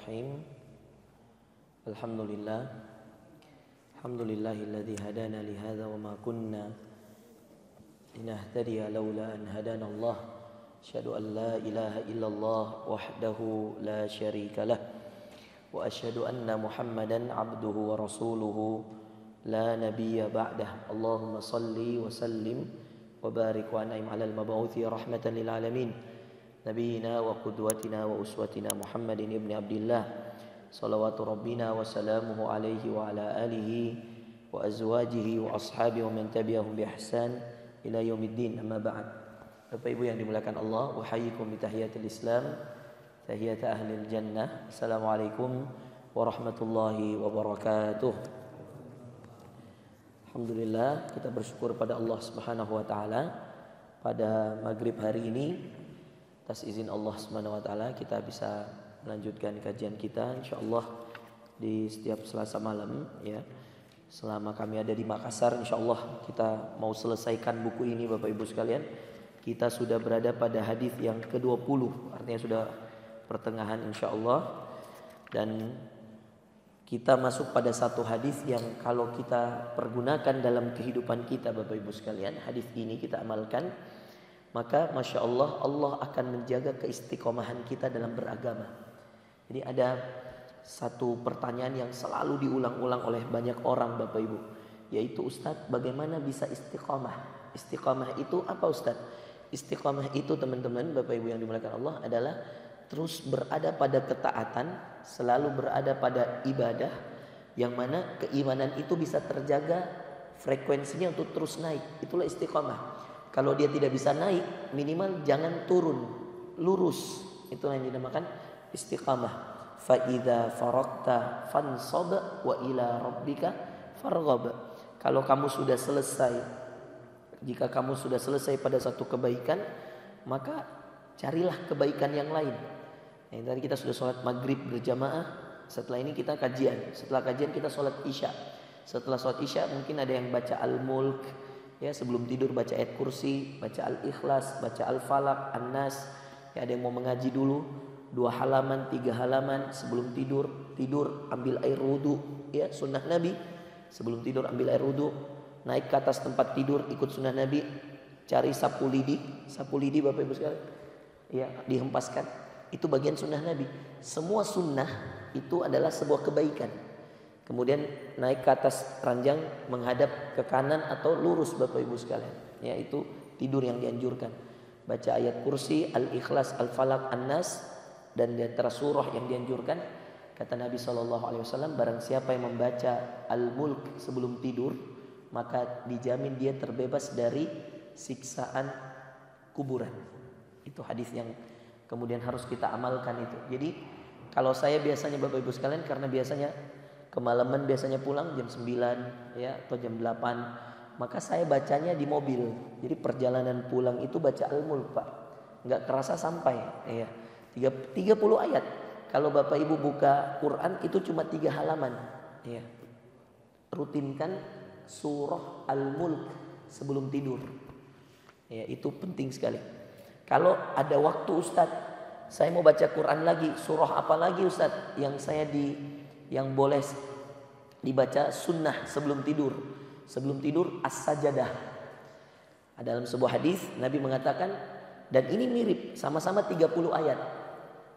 Bismillahirrahmanirrahim. Alhamdulillahilladzi hadana li hadza wa ma kunna linahtadiya laula an hadana Allah. Asyhadu an la ilaha illallah wahdahu la syarika lah wa asyhadu anna Muhammadan abduhu wa rasuluhu la nabiyya ba'dah. Allahumma salli wa sallim wa barik wa an'im 'alal mab'uthi rahmatan lil alamin. Nabiina wa qudwatina wa uswatina Muhammadin ibn Abdillah salawatu rabbina wa salamuhu alaihi wa ala alihi wa azwajihi wa ashabihi wa man tabi'ahum bi ihsan ila yaumiddin. Amma ba'd. Bapak Ibu yang dimuliakan Allah, uhayyikum bi tahiyatil Islam, tahiyat ahlil jannah. Assalamualaikum warahmatullahi wabarakatuh. Alhamdulillah, kita bersyukur pada Allah Subhanahu wa taala pada maghrib hari ini. Atas izin Allah Subhanahu wa taala kita bisa melanjutkan kajian kita insyaallah di setiap Selasa malam ya. Selama kami ada di Makassar insyaallah kita mau selesaikan buku ini Bapak Ibu sekalian. Kita sudah berada pada hadis yang ke-20, artinya sudah pertengahan insyaallah, dan kita masuk pada satu hadis yang kalau kita pergunakan dalam kehidupan kita Bapak Ibu sekalian, hadis ini kita amalkan, maka Masya Allah, Allah akan menjaga keistiqomahan kita dalam beragama. Jadi ada satu pertanyaan yang selalu diulang-ulang oleh banyak orang Bapak Ibu, yaitu Ustadz, bagaimana bisa istiqomah? Istiqomah itu apa Ustadz? Istiqomah itu teman-teman Bapak Ibu yang dimuliakan Allah adalah terus berada pada ketaatan, selalu berada pada ibadah, yang mana keimanan itu bisa terjaga frekuensinya untuk terus naik. Itulah istiqomah. Kalau dia tidak bisa naik, minimal jangan turun, lurus. Itulah yang dinamakan istiqamah. Fa idza faragta fansab wa ila rabbika farghab. Kalau kamu sudah selesai, jika kamu sudah selesai pada satu kebaikan, maka carilah kebaikan yang lain. Yang tadi kita sudah sholat maghrib berjamaah, setelah ini kita kajian. Setelah kajian kita sholat isya. Setelah sholat isya mungkin ada yang baca Al-Mulk, ya, sebelum tidur baca ayat kursi, baca Al-Ikhlas, baca Al-Falaq, An-Nas. Ya, ada yang mau mengaji dulu 2 halaman, 3 halaman sebelum tidur ambil air wudu, ya, sunnah Nabi. Sebelum tidur ambil air wudu, naik ke atas tempat tidur ikut sunnah Nabi, cari sapu lidi Bapak Ibu sekalian. Ya, dihempaskan. Itu bagian sunnah Nabi. Semua sunnah itu adalah sebuah kebaikan. Kemudian naik ke atas ranjang menghadap ke kanan atau lurus Bapak Ibu sekalian. Ya, itu tidur yang dianjurkan. Baca ayat kursi, Al-Ikhlas, Al-Falaq, An-Nas, dan di antara surah yang dianjurkan, kata Nabi SAW, barang siapa yang membaca Al-Mulk sebelum tidur, maka dijamin dia terbebas dari siksaan kuburan. Itu hadis yang kemudian harus kita amalkan itu. Jadi kalau saya biasanya Bapak Ibu sekalian, karena biasanya kemalaman biasanya pulang jam 9 ya, atau jam 8, maka saya bacanya di mobil. Jadi perjalanan pulang itu baca Al-Mulk Pak, nggak kerasa sampai ya. 30 ayat. Kalau Bapak Ibu buka Quran itu cuma 3 halaman ya. Rutinkan surah Al-Mulk sebelum tidur ya, itu penting sekali. Kalau ada waktu Ustadz, saya mau baca Quran lagi, surah apa lagi Ustadz yang boleh dibaca sunnah sebelum tidur? Sebelum tidur As-Sajadah. Dalam sebuah hadis Nabi mengatakan, dan ini mirip, sama-sama 30 ayat.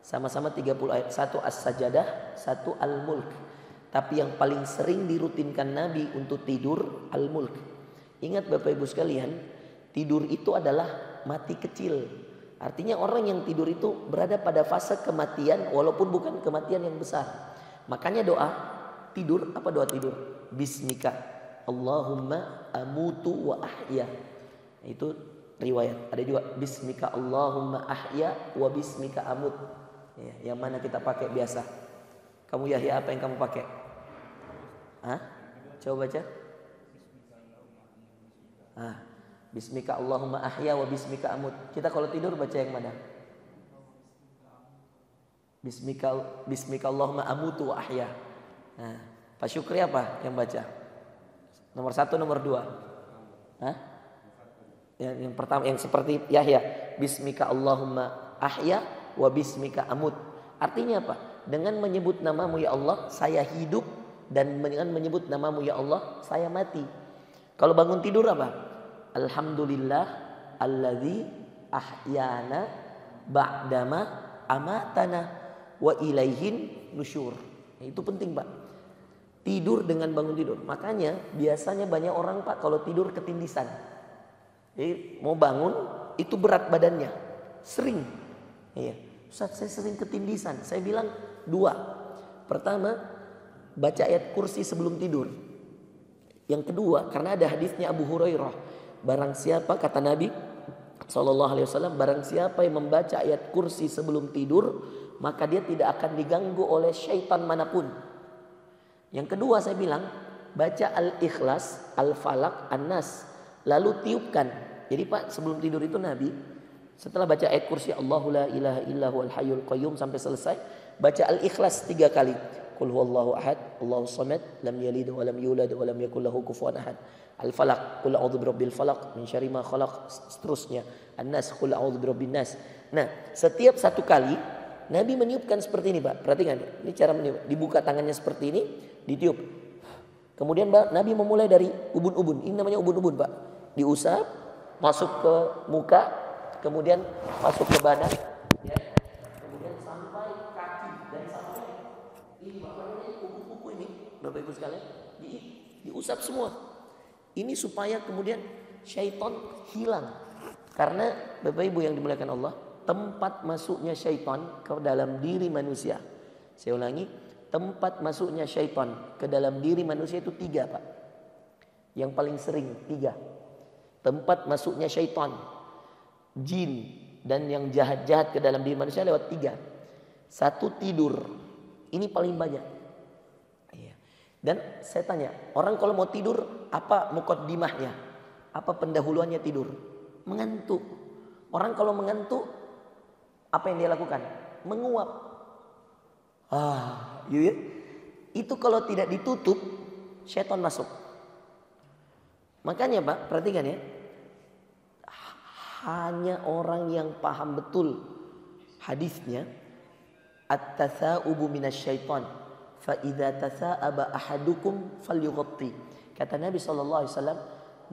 Sama-sama 30 ayat. Satu As-Sajadah, satu Al-Mulk. Tapi yang paling sering dirutinkan Nabi untuk tidur Al-Mulk. Ingat Bapak Ibu sekalian, tidur itu adalah mati kecil. Artinya orang yang tidur itu berada pada fase kematian, walaupun bukan kematian yang besar. Makanya doa tidur, apa doa tidur? Bismika Allahumma amutu wa ahya. Itu riwayat. Ada juga Bismika Allahumma ahya wa bismika amut. Ya, yang mana kita pakai biasa? Kamu Yahya, apa yang kamu pakai? Hah? Coba baca. Bismika Allahumma ahya wa bismika amut. Kita kalau tidur baca yang mana? Bismika Allahumma amutu wa ahya. Nah, Pak Syukri apa yang baca? Nomor 1, nomor 2. Yang pertama yang seperti Yahya. Bismika Allahumma ahya wa bismika amut. Artinya apa? Dengan menyebut namamu ya Allah, saya hidup. Dan dengan menyebut namamu ya Allah, saya mati. Kalau bangun tidur apa? Alhamdulillah alladzi ahyana ba'dama amatana wa ilaihin nusyur. Itu penting Pak. Tidur dengan bangun tidur. Makanya biasanya banyak orang Pak kalau tidur ketindisan. Jadi mau bangun itu berat badannya. Sering. Iya. Ustaz, saya sering ketindisan. Saya bilang 2. Pertama, baca ayat kursi sebelum tidur. Yang kedua, karena ada hadisnya Abu Hurairah. Barang siapa, kata Nabi SAW, barang siapa yang membaca ayat kursi sebelum tidur, maka dia tidak akan diganggu oleh syaitan manapun. Yang kedua saya bilang, baca Al-Ikhlas, Al-Falaq, An-Nas. Lalu tiupkan. Jadi Pak, sebelum tidur itu Nabi, setelah baca ayat kursi Allahu la ilaha illahu al-hayyul qayyum sampai selesai, baca Al-Ikhlas 3 kali. Qul huwallahu ahad, Allahus samad, lam yalid wa lam yulad wa lam yakul lahu kufuwan ahad. Al-Falaq, qul a'udzu birabbil falaq min syarri ma khalaq, seterusnya. An-Nas, qul a'udzu birabbin nas. Nah, setiap 1 kali Nabi meniupkan seperti ini Pak. Perhatikan, ini cara meniup. Dibuka tangannya seperti ini, ditiup. Kemudian Nabi memulai dari ubun-ubun. Ini namanya ubun-ubun Pak. Diusap, masuk ke muka, kemudian masuk ke badan, ya. Kemudian sampai kaki dan sampai ini makanya kuku-kuku ini, Bapak Ibu sekalian, diusap semua. Ini supaya kemudian syaitan hilang. Karena Bapak Ibu yang dimuliakan Allah, tempat masuknya syaitan ke dalam diri manusia. Saya ulangi, tempat masuknya syaitan ke dalam diri manusia itu 3 Pak. Yang paling sering 3. Tempat masuknya syaitan, jin dan yang jahat-jahat ke dalam diri manusia lewat 3. 1 tidur. Ini paling banyak. Dan saya tanya, orang kalau mau tidur apa muqaddimahnya? Apa pendahuluannya tidur? Mengantuk. Orang kalau mengantuk apa yang dia lakukan? Menguap. Gitu ya. Itu kalau tidak ditutup, syaitan masuk. Makanya Pak, perhatikan ya. Hanya orang yang paham betul hadisnya, at-tasa'ubu minasyaitan, fa idza tasa'aba ahadukum falyughatti. Kata Nabi SAW,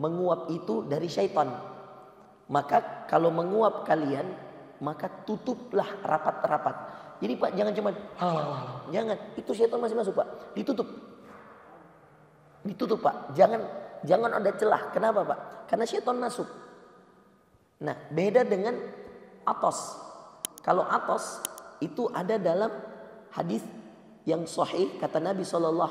menguap itu dari syaitan. Maka kalau menguap kalian, maka tutuplah rapat-rapat. Jadi Pak, jangan cuma jangan, itu syaitan masih masuk Pak. Ditutup Pak. Jangan ada celah. Kenapa Pak? Karena syaitan masuk. Nah, beda dengan atos. Kalau atos itu ada dalam hadis yang sahih, kata Nabi SAW,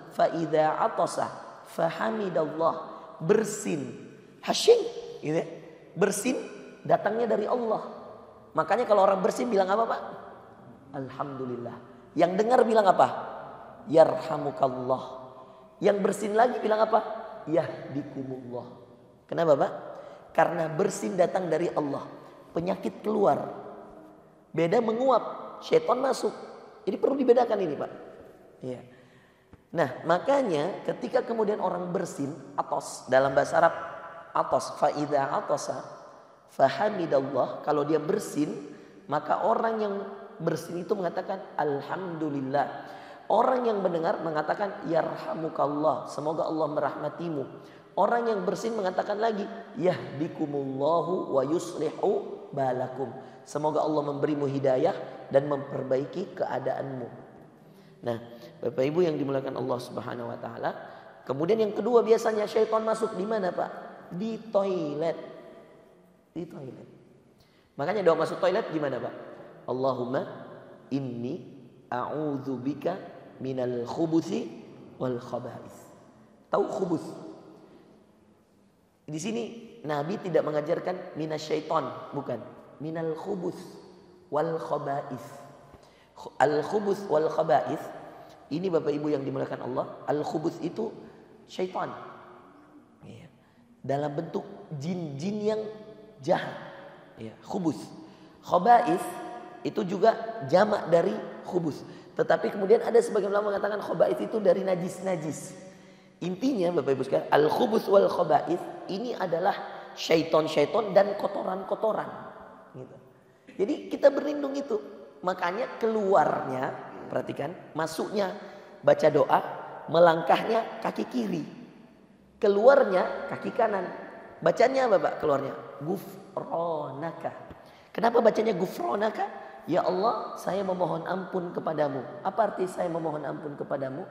fa idza atasa fahamidallah, bersin. Hasyim, gitu ya. Bersin datangnya dari Allah. Makanya kalau orang bersin bilang apa Pak? Alhamdulillah. Yang dengar bilang apa? Yarhamukallah. Yang bersin lagi bilang apa? Yahdikumullah. Kenapa Pak? Karena bersin datang dari Allah. Penyakit keluar. Beda menguap, syaitan masuk. Jadi perlu dibedakan ini Pak. Iya. Nah makanya ketika kemudian orang bersin, atos, dalam bahasa Arab atos, fa idza atasa fahamidallah, kalau dia bersin, maka orang yang bersin itu mengatakan alhamdulillah. Orang yang mendengar mengatakan yarhamukallah, semoga Allah merahmatimu. Orang yang bersin mengatakan lagi yahdikumullahu wa yuslihu balakum, semoga Allah memberimu hidayah dan memperbaiki keadaanmu. Nah, Bapak Ibu yang dimuliakan Allah Subhanahu wa taala, kemudian yang kedua biasanya syaitan masuk di mana Pak? Di toilet. Di toilet. Makanya doa masuk toilet gimana Pak? Allahumma inni a'udzubika minal khubuthi wal khaba'ith. Tahu khubus? Di sini Nabi tidak mengajarkan minasyaiton, bukan. Minal khubuth wal khaba'ith. Al khubuth wal khaba'ith ini Bapak Ibu yang dimuliakan Allah, al khubuth itu syaitan. Dalam bentuk jin-jin yang jahat. Ya, khubus. Khaba'ith itu juga jamak dari khubus. Tetapi kemudian ada sebagian ulama mengatakan khaba'ith itu dari najis-najis. Intinya Bapak Ibu sekalian, al-khubus wal khaba'ith ini adalah syaiton-syaiton dan kotoran-kotoran. Gitu. Jadi kita berlindung itu. Makanya keluarnya, perhatikan, masuknya baca doa, melangkahnya kaki kiri. Keluarnya kaki kanan. Bacanya apa Pak keluarnya? Gufronaka. Kenapa bacanya gufronaka? Ya Allah, saya memohon ampun kepadamu. Apa arti saya memohon ampun kepadamu?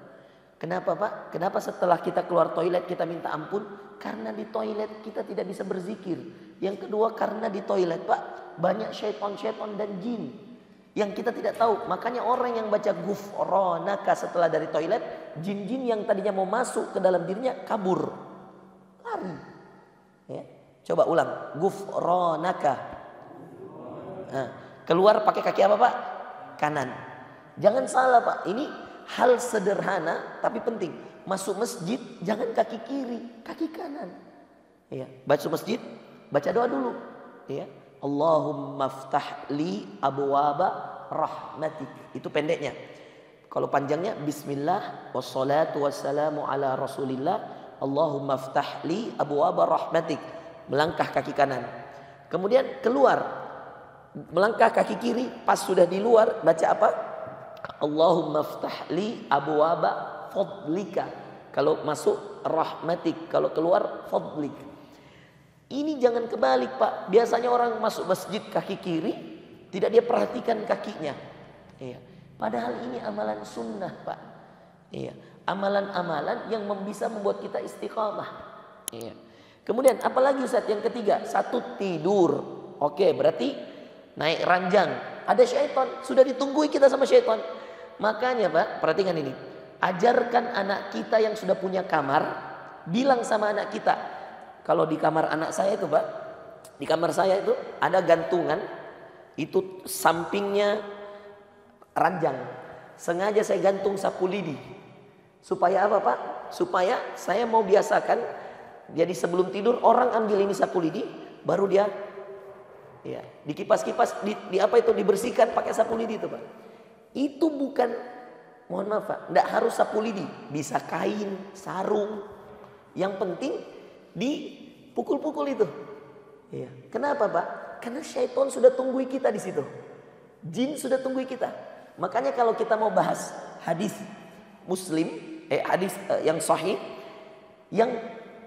Kenapa Pak? Kenapa setelah kita keluar toilet kita minta ampun? Karena di toilet kita tidak bisa berzikir. Yang kedua karena di toilet Pak banyak syaitan-syaitan dan jin yang kita tidak tahu. Makanya orang yang baca gufronaka setelah dari toilet, jin-jin yang tadinya mau masuk ke dalam dirinya kabur, lari. Ya. Coba ulang, gufronaka. Nah, keluar pakai kaki apa Pak? Kanan. Jangan salah Pak, ini hal sederhana tapi penting. Masuk masjid jangan kaki kiri, kaki kanan. Ya. Masuk masjid baca doa dulu. Ya. Allahumma ftah li abwaba rahmatik. Itu pendeknya. Kalau panjangnya bismillah wassalatu wassalamu ala rasulillah. Allahumma ftah li abwaba rahmatik. Melangkah kaki kanan. Kemudian keluar. Melangkah kaki kiri. Pas sudah di luar baca apa? Allahumma ftah li abwaba fadlika. Kalau masuk rahmatik, kalau keluar fadlik. Ini jangan kebalik Pak. Biasanya orang masuk masjid kaki kiri, tidak dia perhatikan kakinya. Iya. Padahal ini amalan sunnah Pak. Iya. Amalan-amalan yang bisa membuat kita istiqamah. Iya. Kemudian apalagi Ustaz yang ketiga? Satu, tidur. Oke, berarti naik ranjang. Ada syaitan, sudah ditungguin kita sama syaitan. Makanya Pak, perhatikan ini. Ajarkan anak kita yang sudah punya kamar, bilang sama anak kita, kalau di kamar anak saya itu Pak, di kamar saya itu ada gantungan, itu sampingnya ranjang. Sengaja saya gantung sapu lidi. Supaya apa Pak? Supaya saya mau biasakan, jadi sebelum tidur orang ambil ini sapu lidi, baru dia ya, dikipas-kipas, di apa itu dibersihkan pakai sapu lidi itu Pak. Itu bukan, mohon maaf Pak, tidak harus sapu lidi, bisa kain, sarung. Yang penting dipukul-pukul itu. Iya. Kenapa Pak? Karena syaitan sudah tunggu kita di situ. Jin sudah tunggu kita. Makanya kalau kita mau bahas hadis Muslim, hadis yang sahih, yang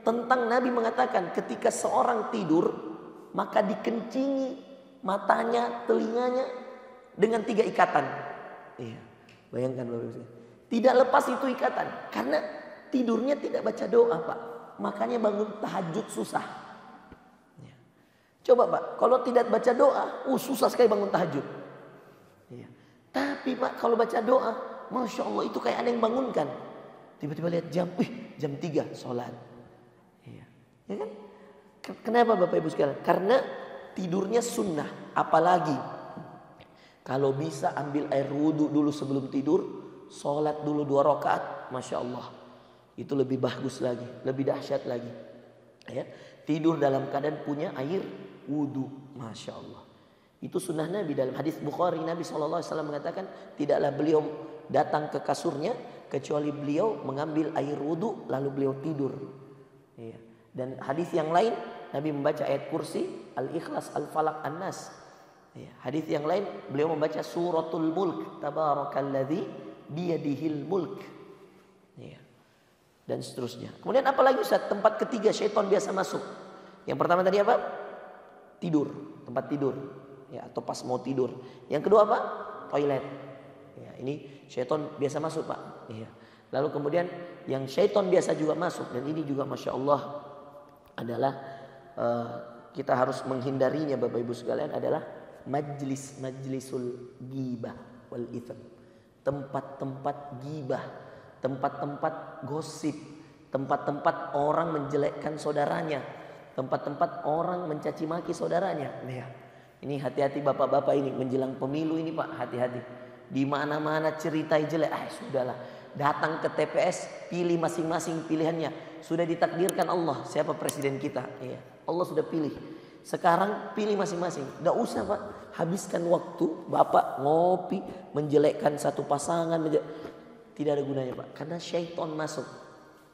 tentang Nabi mengatakan ketika seorang tidur, maka dikencingi matanya, telinganya dengan 3 ikatan. Iya. Bayangkan Bapak Ibu. Tidak lepas itu ikatan. Karena tidurnya tidak baca doa Pak. Makanya bangun tahajud susah. Ya. Coba Pak, kalau tidak baca doa, susah sekali bangun tahajud. Ya. Tapi Pak, kalau baca doa, Masya Allah itu kayak ada yang bangunkan. Tiba-tiba lihat jam, jam 3 sholat. Ya. Ya kan? Kenapa Bapak Ibu sekalian? Karena tidurnya sunnah. Apalagi kalau bisa ambil air wudhu dulu sebelum tidur, sholat dulu 2 rakaat, Masya Allah. Itu lebih bagus lagi, lebih dahsyat lagi. Ya. Tidur dalam keadaan punya air wudhu, Masya Allah. Itu sunnah Nabi. Dalam hadis Bukhari, Nabi SAW mengatakan, tidaklah beliau datang ke kasurnya, kecuali beliau mengambil air wudhu, lalu beliau tidur. Ya. Dan hadis yang lain, Nabi membaca ayat kursi, Al-Ikhlas, Al-Falaq, An-Nas. Ya. Hadis yang lain, beliau membaca suratul mulk, Tabarakalladzi biyadihil mulk. Ya. Dan seterusnya. Kemudian apalagi Ustaz? Tempat ketiga syaitan biasa masuk. Yang pertama tadi apa? Tidur. Tempat tidur. Ya, atau pas mau tidur. Yang kedua apa? Toilet. Ya, ini syaitan biasa masuk Pak. Ya. Lalu kemudian yang syaitan biasa juga masuk. Dan ini juga Masya Allah adalah kita harus menghindarinya Bapak Ibu sekalian, adalah majlisul ghibah wal itsm. Tempat-tempat ghibah, tempat-tempat gosip, tempat-tempat orang menjelekkan saudaranya, tempat-tempat orang mencaci maki saudaranya. Ya. Ini hati-hati bapak-bapak ini menjelang pemilu ini Pak, hati-hati. Di mana-mana ceritai jelek, sudahlah. Datang ke TPS, pilih masing-masing pilihannya. Sudah ditakdirkan Allah siapa presiden kita. Ya. Allah sudah pilih. Sekarang pilih masing-masing. Gak usah Pak, habiskan waktu bapak ngopi menjelekkan satu pasangan. Tidak ada gunanya Pak, karena syaitan masuk.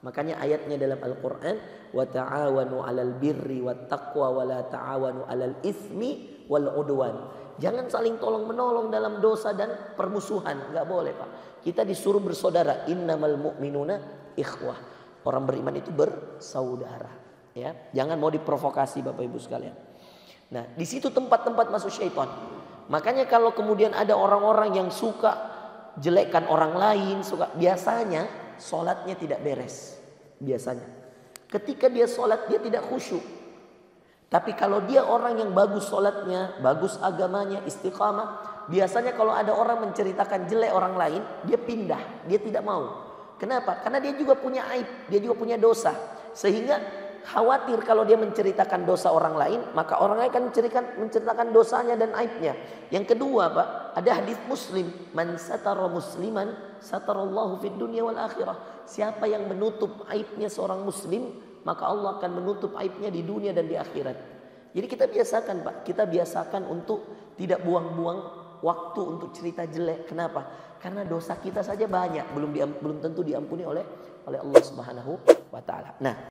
Makanya ayatnya dalam Al-Quran, wa ta'awanu 'alal birri wat taqwa wa la ta'awanu 'alal itsmi wal 'udwan. Jangan saling tolong menolong dalam dosa dan permusuhan. Nggak boleh Pak. Kita disuruh bersaudara. Innamal mu'minuna ikhwah. Orang beriman itu bersaudara. Ya, jangan mau diprovokasi Bapak Ibu sekalian. Nah, di situ tempat-tempat masuk syaitan. Makanya kalau kemudian ada orang-orang yang suka jelekkan orang lain, biasanya sholatnya tidak beres. Biasanya. Ketika dia sholat dia tidak khusyuk. Tapi kalau dia orang yang bagus sholatnya, bagus agamanya, istiqamah, biasanya kalau ada orang menceritakan jelek orang lain, dia pindah, dia tidak mau. Kenapa? Karena dia juga punya aib, dia juga punya dosa. Sehingga khawatir kalau dia menceritakan dosa orang lain, maka orang lain akan menceritakan dosanya dan aibnya. Yang kedua Pak, ada hadis Muslim, man satara musliman satarallahu fid dunya wal akhirah. Siapa yang menutup aibnya seorang muslim, maka Allah akan menutup aibnya di dunia dan di akhirat. Jadi kita biasakan Pak, kita biasakan untuk tidak buang-buang waktu untuk cerita jelek. Kenapa? Karena dosa kita saja banyak, belum tentu diampuni oleh Allah Subhanahu wa taala. Nah,